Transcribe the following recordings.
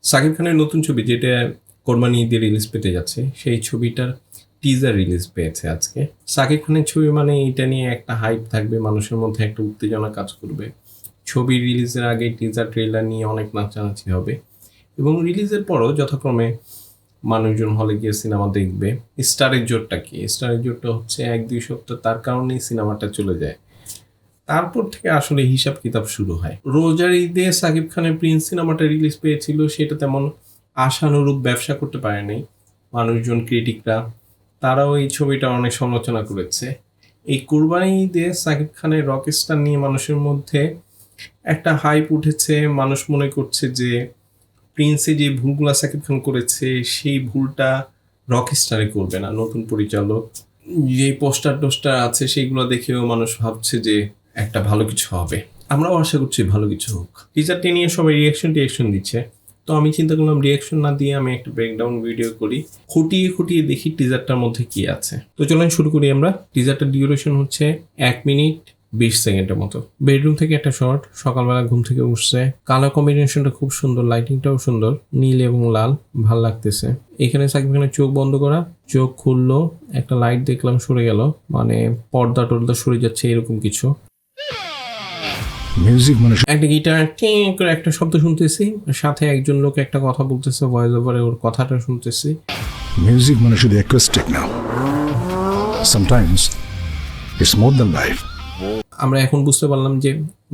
সাকিব খানের নতুন ছবি যেটা কোরবানি ঈদে রিলিজ পেতে যাচ্ছে, সেই ছবিটার টিজার রিলিজ পেয়েছে আজকে। সাকিব খানের ছবি মানে এটা নিয়ে একটা হাইপ থাকবে, মানুষের মধ্যে একটা উত্তেজনা কাজ করবে। ছবি রিলিজের আগে টিজার ট্রেলার নিয়ে অনেক নাচানাচি হবে এবং রিলিজের পরও যথাক্রমে মানুষজন হলে গিয়ে সিনেমা দেখবে। স্টারের জোরটা কি? স্টারের জোরটা হচ্ছে 1-2 সপ্তাহ, তার কারণেই সিনেমাটা চলে যায়। তারপর থেকে আসলে হিসাব কিতাব শুরু হয়। রোজার ঈদে সাকিব খানের প্রিন্স সিনেমাটা রিলিজ পেয়েছিল, সেটা তেমন আশানুরূপ ব্যবসা করতে পারে নাই। মানুষজন, ক্রিটিকরা, তারাও এই ছবিটা অনেক সমালোচনা করেছে। এই কুরবানি ঈদে সাকিব খানের রকস্টার নিয়ে মানুষের মধ্যে একটা হাইপ উঠেছে। মানুষ মনে করছে যে প্রিন্সে যে ভুলগুলা সাকিব খান করেছে, সেই ভুলটা রকস্টারে করবে না। নতুন পরিচালক, যে পোস্টার আছে সেইগুলো দেখেও মানুষ ভাবছে যে একটা ভালো কিছু হবে। আমরাও আশা করছি ভালো কিছু হোক। টিজারটি নিয়ে সবাই রিয়াকশন দিচ্ছে, তো আমি চিন্তা করলাম রিয়াকশন না দিয়ে আমি একটা ব্রেকডাউন ভিডিও করি, খুঁটিয়ে দেখি টিজারটার মধ্যে কি আছে। তো চলেন শুরু করি আমরা। টিজারটার ডিউরেশন হচ্ছে 1 মিনিট 20 সেকেন্ডের মতো। বেডরুম থেকে একটা শট, সকালবেলা ঘুম থেকে উঠছে, কালার কম্বিনেশনটা খুব সুন্দর, লাইটিংটাও সুন্দর, নীল এবং লাল, ভাল লাগতেছে। এখানে সাকিব খানের চোখ বন্ধ করা, চোখ খুললো, একটা লাইট দেখলাম সরে গেল, মানে পর্দা টর্দা সরে যাচ্ছে এরকম কিছু। মিউজিক মানে একটা গিটার করে একটা শব্দ শুনতেছি, সাথে একজন লোক একটা কথা বলতেছে, ভয়েস ওভারে ওর কথাটা শুনতেছি। মিউজিক মানে শুধু অ্যাকোস্টিক না, sometimes it's more than life. আমরা এখন বুঝতে পারলাম যে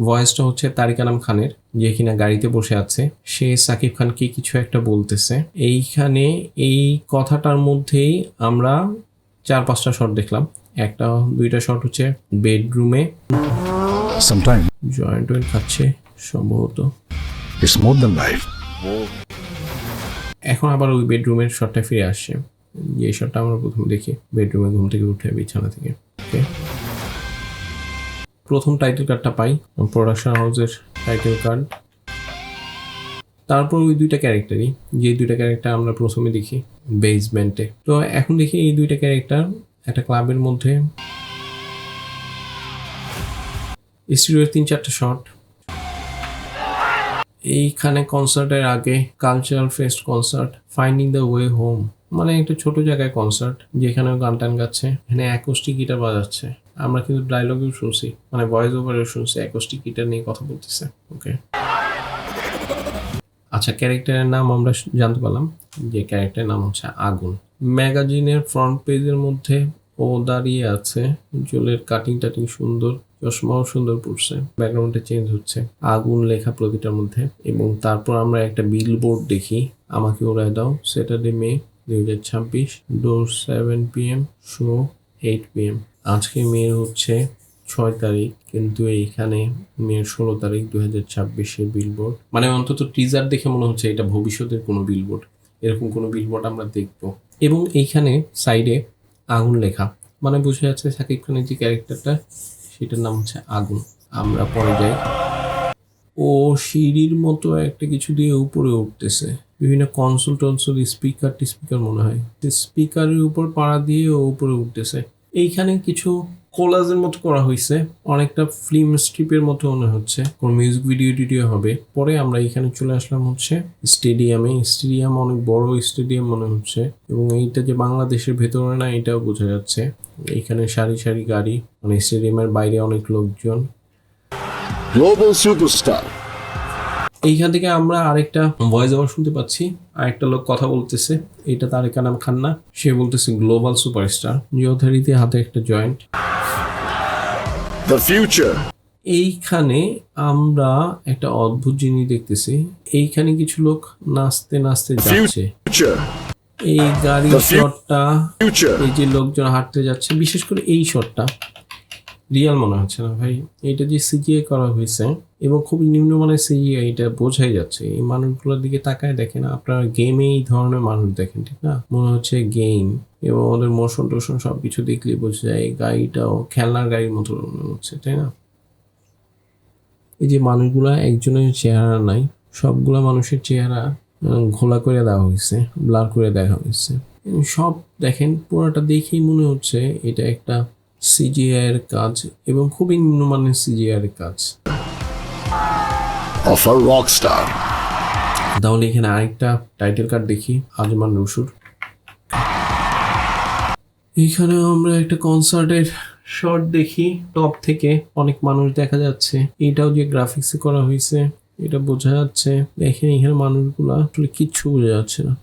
ভয়েসটা হচ্ছে তারিক আনাম খানের, যে কিনা গাড়িতে বসে আছে। সে সাকিব খানকে কিছু একটা বলতেছে। এইখানে এই কথাটার মধ্যেই আমরা 4-5টা শট দেখলাম। 1-2টা শট হচ্ছে বেডরুমে সামটাইমস জয়েন্ট খাচ্ছে সম্ভবত। It's more than life. এখন আবার ওই বেডরুমের শটটা ফিরে আসছে, যে শটটা আমরা প্রথম দেখি বেডরুমে ঘুম থেকে উঠে বিছানা থেকে। ওকে, প্রথম টাইটেল কার্ডটা পাই, প্রোডাকশন হাউসের টাইটেল কার্ড। তারপর ওই দুইটা ক্যারেক্টারই, যে দুইটা ক্যারেক্টার আমরা প্রথমে দেখি বেসমেন্টে। তো এখন দেখি এই দুইটা ক্যারেক্টার একটা ক্লাবের মধ্যে। স্টুডিওর 3-4টা শট। এইখানে কনসার্টের আগে cultural fest concert, finding the way home, মানে একটা ছোট জায়গায় কনসার্ট যেখানেও গান টান গাচ্ছে, এখানে অ্যাকোস্টিক গিটার বাজাচ্ছে। আমরা কিন্তু ডায়লগেও শুনছি, মানে ভয়েস ওভারেও শুনছি, অ্যাকোস্টিক গিটার নিয়ে কথা বলতেছে। ওকে, আচ্ছা, ক্যারেক্টারের নাম আমরা জানতে পারলাম, যে ক্যারেক্টারের নাম হচ্ছে আগুন। ম্যাগাজিনের ফ্রন্ট পেজের মধ্যে ও দাঁড়িয়ে আছে, চুলের কাটিং টাটিং সুন্দর, চশমাও সুন্দর পড়ছে, ব্যাকগ্রাউন্ডটা চেঞ্জ হচ্ছে, আগুন লেখা প্রতিটার মধ্যে। এবং তারপর আমরা একটা বিলবোর্ড দেখি, আমাকে ওড়ায় দাও, স্যাটারডে মে 2026, ডোর 7 PM, শো 8 PM। আজকে মেয়ের হচ্ছে 6 তারিখ, কিন্তু এইখানে মেয়ের 16 তারিখ 2026-এর বিলবোর্ড। মানে অন্তত টিজার দেখে মনে হচ্ছে এটা ভবিষ্যতের কোনো বিলবোর্ড, এরকম কোনো বিলবোর্ড আমরা দেখব। এবং এইখানে সাইডে আগুন লেখা, মানে বোঝা যাচ্ছে সাকিব খানের যে ক্যারেক্টারটা সেটার নাম হচ্ছে আগুন। আমরা পরে যাই, ও সিঁড়ির মতো একটা কিছু দিয়ে উপরে উঠতেছে, বিভিন্ন কনসোল টনসোল, স্পিকার মনে হয়, স্পিকারের উপর পাড়া দিয়ে ও উপরে উঠতেছে। এইখানে কিছু কোলাজের মতো করা হয়েছে, অনেকটা ফিল্ম স্ট্রিপের মতো মনে হচ্ছে, কোন মিউজিক ভিডিও হবে। পরে আমরা এখানে চলে আসলাম হচ্ছে স্টেডিয়ামে। স্টেডিয়াম অনেক বড় স্টেডিয়াম মনে হচ্ছে, এবং এইটা যে বাংলাদেশের ভেতরে না এটাও বোঝা যাচ্ছে। এইখানে সারি সারি গাড়ি, মানে স্টেডিয়ামের বাইরে অনেক লোকজন। Global superstar. এইখান থেকে আমরা আরেকটা ভয়েস ওভার শুনতে পাচ্ছি, আরেকটা লোক কথা বলতেছে, এটা তারিক আনাম খান না, সে বলতেছে গ্লোবাল সুপারস্টার। যথারীতি হাতে একটা জয়েন্ট। The future. এইখানে আমরা একটা অদ্ভুত জিনিস দেখতেছি, এইখানে কিছু লোক নাচতে নাচতে যাচ্ছে। এই গাড়ির শটটা, এই যে লোকজন হাঁটতে যাচ্ছে, বিশেষ করে এই শটটা রিয়াল মনে হচ্ছে না ভাই, এটা যে সিজিআই করা হয়েছে এবং খুবই নিম্নমানের সিজিআই, এটা বোঝাই যাচ্ছে। এই মানুষগুলোর দিকে তাকায় দেখেন, আপনারা গেমে এই ধরনের মানুষ দেখেন, ঠিক না? মনে হচ্ছে গেম, এবং ওদের মোশন টোশন সবকিছু দেখলে বোঝা যায় এই গাড়িটাও খেলনার গাড়ির মতো মনে হচ্ছে, তাই না? এই যে মানুষগুলা, একজনের চেহারা নাই, সবগুলা মানুষের চেহারা ঘোলা করে দেওয়া হয়েছে, ব্লার করে দেখা হয়েছে। সব দেখেন, পুরোটা দেখেই মনে হচ্ছে এটা একটা সিজিআই এর কাজ, এবং খুবই নিম্নমানের সিজিআই এর কাজ। Of a rock star. তাহলে এখানে আরেকটা টাইটেল কার্ড দেখি, আজমান রসুর। এখানেও আমরা একটা কনসার্টের শট দেখি, টপ থেকে অনেক মানুষ দেখা যাচ্ছে। এটাও যে গ্রাফিক্সে করা হয়েছে এটা বোঝা যাচ্ছে। দেখেন এখানে মানুষগুলা আসলে কিচ্ছু বোঝা যাচ্ছে না।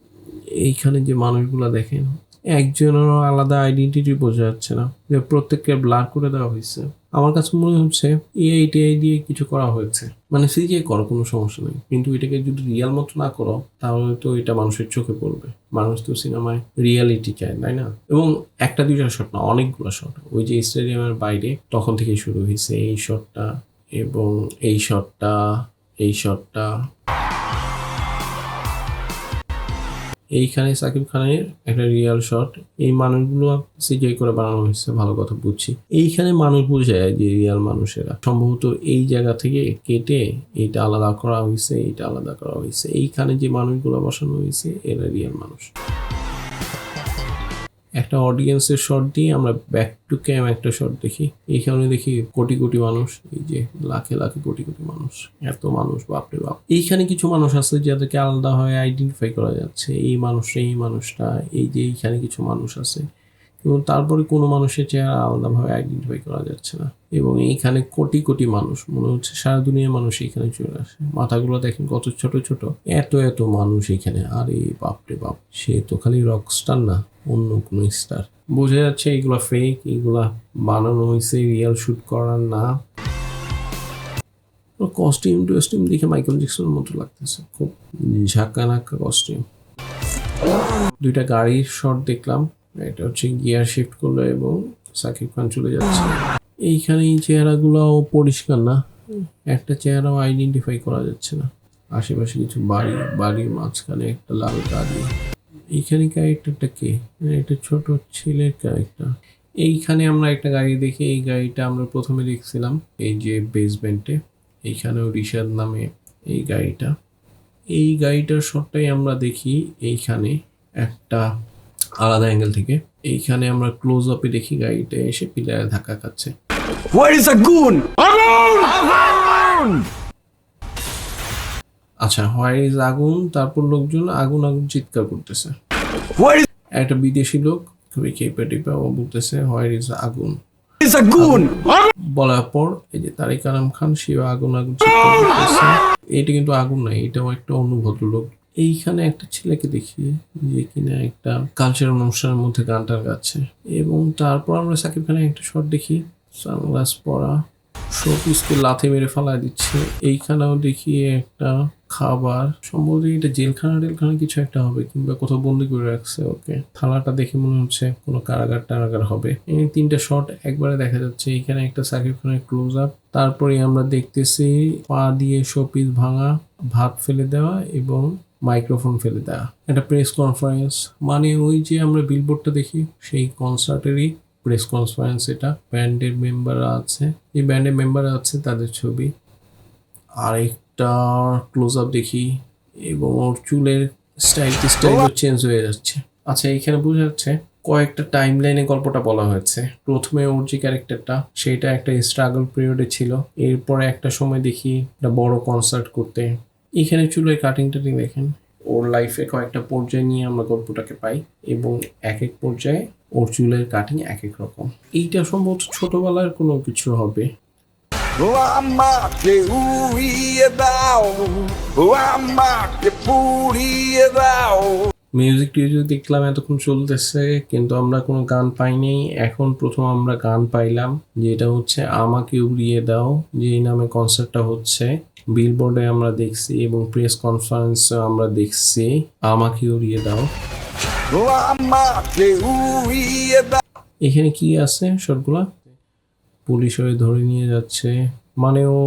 এইখানে যে মানুষগুলা দেখেন, একজনেরও আলাদা আইডেন্টিটি বোঝা যাচ্ছে না, যে প্রত্যেককে ব্লার করে দেওয়া হয়েছে। আমার কাছে মনে হচ্ছে এআই দিয়ে কিছু করা হয়েছে। মানে সিজিআই করো, কোনো সমস্যা নেই, কিন্তু এটাকে যদি রিয়াল মতো না করো তাহলে তো এটা মানুষের চোখে পড়বে। মানুষ তো সিনেমায় রিয়ালিটি চায়, তাই না? এবং একটা দুইটা শট না, অনেকগুলো শট। ওই যে স্টেডিয়ামের বাইরে তখন থেকে শুরু হয়েছে এই শটটা, এবং এই শটটা, এই শটটা। এইখানে সাকিব খানের একটা রিয়েল শট। এই মানুষগুলো সিজিআই করে বানানো হয়েছে, ভালো কথা বুঝছি। এইখানে মানুষ বোঝা যায় যে রিয়াল মানুষেরা, সম্ভবত এই জায়গা থেকে কেটে এইটা আলাদা করা হয়েছে, এইটা আলাদা করা হয়েছে। এইখানে যে মানুষগুলো বসানো হয়েছে এরা রিয়েল মানুষ। একটা অডিয়েন্সের শট দিয়ে আমরা ব্যাক টু ক্যাম একটা শট দেখি। এইখানে দেখি কোটি কোটি মানুষ, এই যে লাখে লাখে কোটি কোটি মানুষ, এত মানুষ, বাপরে বাপ। এইখানে কিছু মানুষ আছে যাদেরকে আলাদা হয়ে আইডেন্টিফাই করা যাচ্ছে, এই মানুষটা, এই মানুষটা। এই যে এইখানে কিছু মানুষ আছে, এবং তারপরে কোনো মানুষের চেহারা আলাদাভাবে আইডেন্টিফাই করা যাচ্ছে না। এবং এইখানে কোটি কোটি মানুষ, মনে হচ্ছে সারা দুনিয়ার মানুষ এইখানে চলে আসে। মাথাগুলো দেখেন কত ছোট ছোট, এত এত মানুষ এখানে। আরে বাপরে বাপ, সে তো খালি রকস্টার না, অন্য কোনো স্টার। বোঝা যাচ্ছে এইগুলা ফেক, এইগুলা বানানো হয়েছে, রিয়েল শুট করার না। কস্টিউম টস্টিউম দেখে মাইকেল জ্যাকসনের মতো লাগতেছে, খুব ঝাঁকা নাক্কা কস্টিউম। দুইটা গাড়ির শট দেখলাম, এটা হচ্ছে গিয়ার শিফট করলো এবং সাকিব খান চলে যাচ্ছে। এইখানে এই চেহারাগুলোও পরিষ্কার না, একটা চেহারাও আইডেন্টিফাই করা যাচ্ছে না। আশেপাশে কিছু বাড়ি, বাড়ির মাঝখানে একটা লাল গাড়ি। এইখানে ক্যারেক্টারটা কে? একটা ছোট ছেলের ক্যারেক্টার। এইখানে আমরা একটা গাড়ি দেখি, এই গাড়িটা আমরা প্রথমে দেখছিলাম এই যে বেসমেন্টে, এইখানেও রিশাদ নামে এই গাড়িটা। এই গাড়িটার শটটাই আমরা দেখি এইখানে একটা আলাদা অ্যাঙ্গেল থেকে। এইখানে আমরা ক্লোজ আপে দেখি গাড়িটা এসে পিলারে ধাক্কা খাচ্ছে। Where is Agun? আচ্ছা, হোয়ার ইজ আগুন, তারপর লোকজন আগুন আগুন চিৎকার করতেছে। Where একটা বিদেশি লোক খুবই কেঁপে টেপে ও বলতেছে হোয়ার ইজ আগুন। is Agun? বলার পর এই যে তারিক আনাম খান, সেও আগুন আগুন চিৎকার করতেছে। এটা কিন্তু আগুন নাই, এটাও একটা অন্য ভদ্রলোক। এইখানে একটা ছেলেকে দেখি যে কিনা একটা কালচারাল অনুষ্ঠানের মধ্যে গানটার গাচ্ছে। এবং তারপর আমরা সাকিব খানের একটা শট দেখি, সানগ্লাস পরা, শোপিসকে লাথি মেরে ফালাই দিচ্ছে। এইখানেও দেখি একটা খাবার, সম্ভবত এটা জেলখানা টেলখানা কিছু একটা হবে, কিংবা কোথাও বন্দি করে রাখছে ওকে। থালাটা দেখে মনে হচ্ছে কোনো কারাগার টারাগার হবে। এই তিনটা শট একবারে দেখা যাচ্ছে। এইখানে একটা সাকিব খানের ক্লোজ আপ, তারপরে আমরা দেখতেছি পা দিয়ে শোপিস ভাঙা, ভাত ফেলে দেওয়া এবং মাইক্রোফোন ফেলে দেওয়া। একটা প্রেস কনফারেন্স, মানে ওই যে আমরা বিলবোর্ডটা দেখি সেই কনসার্টেরই প্রেস কনফারেন্স। এটা ব্যান্ডের মেম্বাররা আছে, যে ব্যান্ডের মেম্বাররা আছে তাদের ছবি। আরেকটা ক্লোজ আপ দেখি এবং ওর চুলের স্টাইল চেঞ্জ হয়ে যাচ্ছে। আচ্ছা, এখানে বোঝা যাচ্ছে কয়েকটা টাইম লাইনে গল্পটা বলা হয়েছে। প্রথমে ওর যে ক্যারেক্টারটা সেটা একটা স্ট্রাগল পিরিয়ডে ছিল, এরপরে একটা সময় দেখি একটা বড় কনসার্ট করতে। এখানে চুলের কাটিং টাটিং দেখেন, ওর লাইফে কয়েকটা পর্যায়ে নিয়ে আমরা গল্পটাকে পাই, এবং এক এক পর্যায়ে ওর চুলের কাটিং এক এক রকম। এইটা সম্ভবত ছোটবেলার কোনো কিছু হবে। মিউজিক টিউজিক দেখলাম এতক্ষণ চলতেছে, কিন্তু আমরা কোনো গান পাইনি। এখন প্রথম আমরা গান পাইলাম, যেটা হচ্ছে আমাকে উড়িয়ে দাও, যে নামে কনসার্টটা হচ্ছে। বিলবোর্ডে আমরা দেখছি এবং প্রেস কনফারেন্সে আমরা দেখছি আমাকে উড়িয়ে দাও। এখানে কি আছে শটগুলা? পুলিশ হয়ে ধরে নিয়ে যাচ্ছে, মানে ও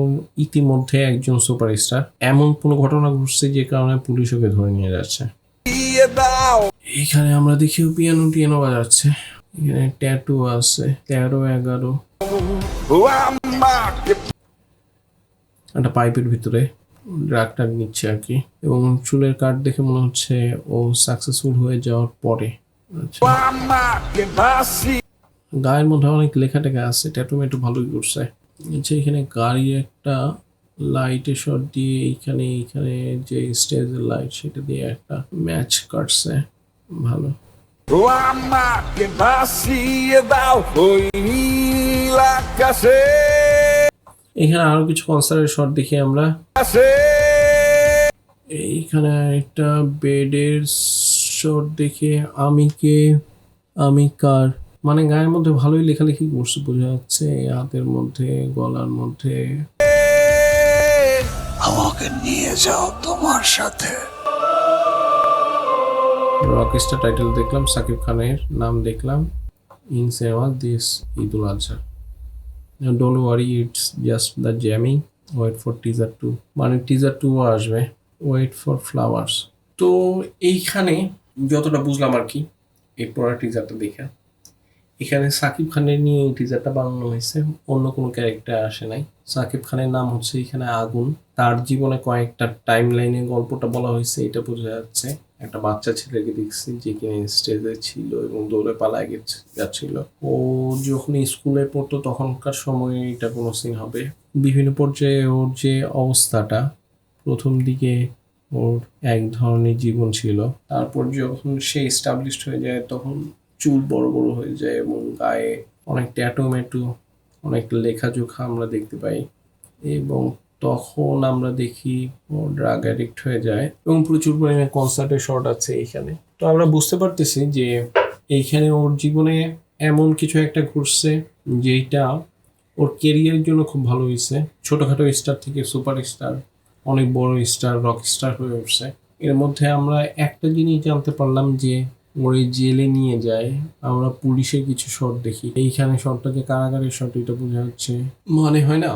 ইতিমধ্যে একজন সুপারস্টার। এমন কোনো ঘটনা ঘটছে যে কারণে পুলিশ ওকে ধরে নিয়ে যাচ্ছে। এখানে আমরা দেখি পিয়ানো টিয়ানো বাজাচ্ছে। এখানে ট্যাটু আছে 13-11, একটা পাইপের ভিতরে ড্রাগটা নিচ্ছে আর কি। এবং চুলের কাট দেখে মনে হচ্ছে ও সাকসেসফুল হয়ে যাওয়ার পরে। গায়ের মধ্যে অনেক লেখা টেখা আছে, ট্যাটু মেটু ভালোই করছে। নিচে এখানে গাড়ি একটা লাইটের শট দিয়ে এইখানে এইখানে যে স্টেজের লাইট সেটা দিয়ে একটা ম্যাচ কাটছে ভালো। Lama que vacía foi la case. এখানে আরো কিছু কনসার্টের শট দেখি আমরা। এইখানে একটা বেডের শট দেখে আমি কে আমি কার, মানে গায়ের মধ্যে ভালোই লেখালেখি করছে বোঝা যাচ্ছে, হাতের মধ্যে গলার মধ্যে। আমাকে নিয়ে যাও তোমার সাথে। রকস্টার টাইটেল দেখলাম, সাকিব খানের নাম দেখলাম, in cinema this Eidul Azha. Don't worry it's just the jamming, wait for teaser 2, মানে টিজার 2 আসবে, ওয়েট ফর ফ্লাওয়ার্স। তো এইখানে যতটা বুঝলাম আর কি এই পুরো টিজারটা দেখে, এখানে সাকিব খানের নিয়ে এই টিজারটা বানানো হয়েছে, অন্য কোনো ক্যারেক্টার আসে নাই। সাকিব খানের নাম হচ্ছে এখানে আগুন, তার জীবনে কয়েকটা টাইম লাইনে গল্পটা বলা হয়েছে, এটা বোঝা যাচ্ছে। একটা বাচ্চা ছেলেকে দেখছি যে কিনা স্টেজে ছিল এবং দৌড়ে পালায় যাচ্ছিল। ও যখন স্কুলে পড়তো তখনকার সময়ে এটা কোনো সিন হবে। বিভিন্ন পর্যায়ে ওর যে অবস্থাটা, প্রথম দিকে ওর এক ধরনের জীবন ছিল, তারপর যখন সে এস্টাবলিশড হয়ে যায় তখন চুল বড় বড় হয়ে যায় এবং গায়ে অনেক ট্যাটু ম্যাটু, অনেক লেখাজোখা আমরা দেখতে পাই, এবং তখন আমরা দেখি ও ড্রাগ অ্যাডিক্ট হয়ে যায় এবং প্রচুর পরিমাণে কনসার্টের শট আছে এইখানে। তো আমরা বুঝতে পারতেছি যে এইখানে ওর জীবনে এমন কিছু একটা ঘটছে যেটা ওর কেরিয়ারের জন্য খুব ভালো হয়েছে। ছোটোখাটো স্টার থেকে সুপার স্টার, অনেক বড় স্টার, রক স্টার হয়ে উঠছে। এর মধ্যে আমরা একটা জিনিস জানতে পারলাম যে ওরে জেলে নিয়ে যায়, আমরা পুলিশের কিছু শট দেখি। এইখানে শটটা যে কারাগারের শট এটা বোঝা যাচ্ছে, মনে হয় না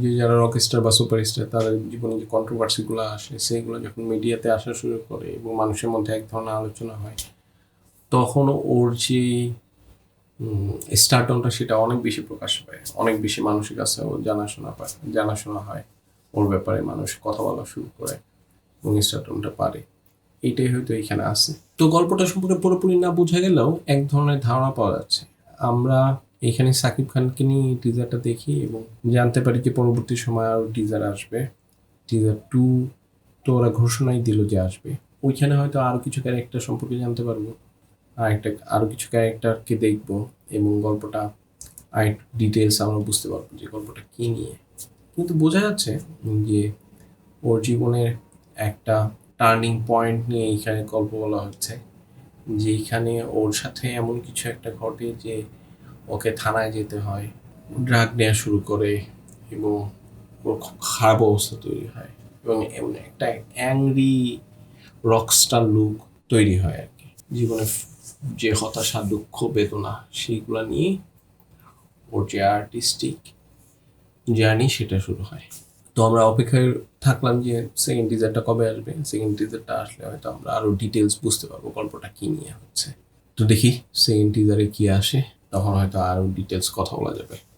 যে যারা রক স্টার বা সুপার স্টার তাদের জীবনে যে কন্ট্রোভার্সিগুলো আসে সেগুলো যখন মিডিয়াতে আসা শুরু করে এবং মানুষের মধ্যে এক ধরনের আলোচনা হয়, তখন ওর যে স্টারডমটা সেটা অনেক বেশি প্রকাশ পায়, অনেক বেশি মানুষের কাছে ও জানাশোনা হয়, ওর ব্যাপারে মানুষ কথা বলা শুরু করে এবং স্টারডমটা পারে। এইটাই হয়তো এখানে আছে। তো গল্পটা সম্পর্কে পুরোপুরি না বোঝা গেলেও এক ধরনের ধারণা পাওয়া যাচ্ছে। আমরা এখানে সাকিব খানকে নিয়ে টিজারটা দেখি এবং জানতে পারি যে পরবর্তী সময় আরও টিজার আসবে। টিজার 2 তো ওরা ঘোষণাই দিল যে আসবে। ওইখানে হয়তো আরও কিছু ক্যারেক্টার সম্পর্কে জানতে পারবো, আরও কিছু ক্যারেক্টারকে দেখবো এবং গল্পটা আরেকটু ডিটেলস আমরা বুঝতে পারবো যে গল্পটা কী নিয়ে। কিন্তু বোঝা যাচ্ছে যে ওর জীবনের একটা টার্নিং পয়েন্ট নিয়ে এইখানে গল্প বলা হচ্ছে, যেখানে ওর সাথে এমন কিছু একটা ঘটে যে ওকে থানায় যেতে হয়, ড্রাগ নেওয়া শুরু করে এবং ওর খুব খারাপ অবস্থা তৈরি হয় এবং এমন একটা অ্যাংরি রকস্টার লুক তৈরি হয় আর কি। জীবনে যে হতাশা, দুঃখ, বেদনা সেইগুলো নিয়ে ওর যে আর্টিস্টিক জার্নি সেটা শুরু হয়। তো আমরা অপেক্ষায় থাকলাম যে সেকেন্ড টিজারটা কবে আসবে। সেকেন্ড টিজারটা আসলে হয়তো আমরা আরও ডিটেলস বুঝতে পারবো গল্পটা কী নিয়ে হচ্ছে। তো দেখি সেকেন্ড টিজারে কী আসে, তখন হয়তো আরও ডিটেলস কথা বলা যাবে।